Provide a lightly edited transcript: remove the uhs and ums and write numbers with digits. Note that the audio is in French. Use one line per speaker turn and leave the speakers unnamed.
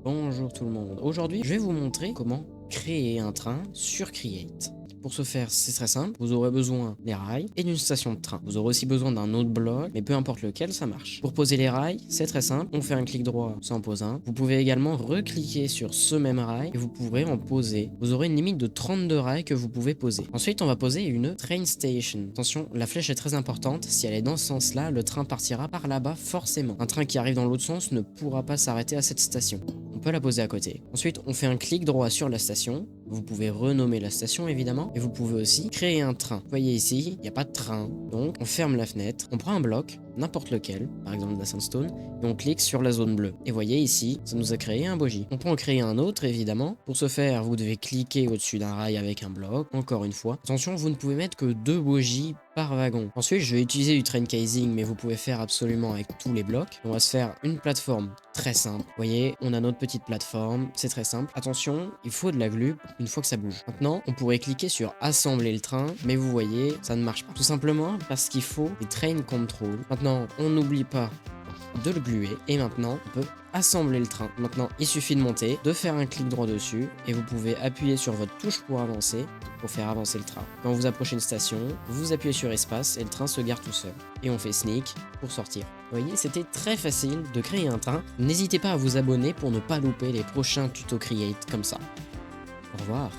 Bonjour tout le monde. Aujourd'hui, je vais vous montrer comment créer un train sur Create. Pour ce faire, c'est très simple. Vous aurez besoin des rails et d'une station de train. Vous aurez aussi besoin d'un autre bloc, mais peu importe lequel, ça marche. Pour poser les rails, c'est très simple. On fait un clic droit, ça en pose un. Vous pouvez également recliquer sur ce même rail et vous pourrez en poser. Vous aurez une limite de 32 rails que vous pouvez poser. Ensuite, on va poser une train station. Attention, la flèche est très importante. Si elle est dans ce sens-là, le train partira par là-bas forcément. Un train qui arrive dans l'autre sens ne pourra pas s'arrêter à cette station. On peut la poser à côté. Ensuite, on fait un clic droit sur la station. Vous pouvez renommer la station évidemment, et vous pouvez aussi créer un train. Vous voyez ici, il n'y a pas de train, donc on ferme la fenêtre, on prend un bloc, n'importe lequel, par exemple de la sandstone, et on clique sur la zone bleue. Et voyez ici, ça nous a créé un bogie. On peut en créer un autre évidemment. Pour ce faire, vous devez cliquer au-dessus d'un rail avec un bloc, encore une fois. Attention, vous ne pouvez mettre que 2 bogies par wagon. Ensuite, je vais utiliser du train casing, mais vous pouvez faire absolument avec tous les blocs. On va se faire une plateforme très simple. Vous voyez, on a notre petite plateforme, c'est très simple. Attention, il faut de la glue une fois que ça bouge. Maintenant, on pourrait cliquer sur assembler le train, mais vous voyez, ça ne marche pas. Tout simplement parce qu'il faut des train control. Maintenant, on n'oublie pas de le gluer et maintenant on peut assembler le train. Maintenant il suffit de monter, de faire un clic droit dessus et vous pouvez appuyer sur votre touche pour avancer, pour faire avancer le train. Quand vous approchez une station, vous appuyez sur espace et le train se gare tout seul. Et on fait sneak pour sortir. Vous voyez, c'était très facile de créer un train. N'hésitez pas à vous abonner pour ne pas louper les prochains tutos Create comme ça. Au revoir.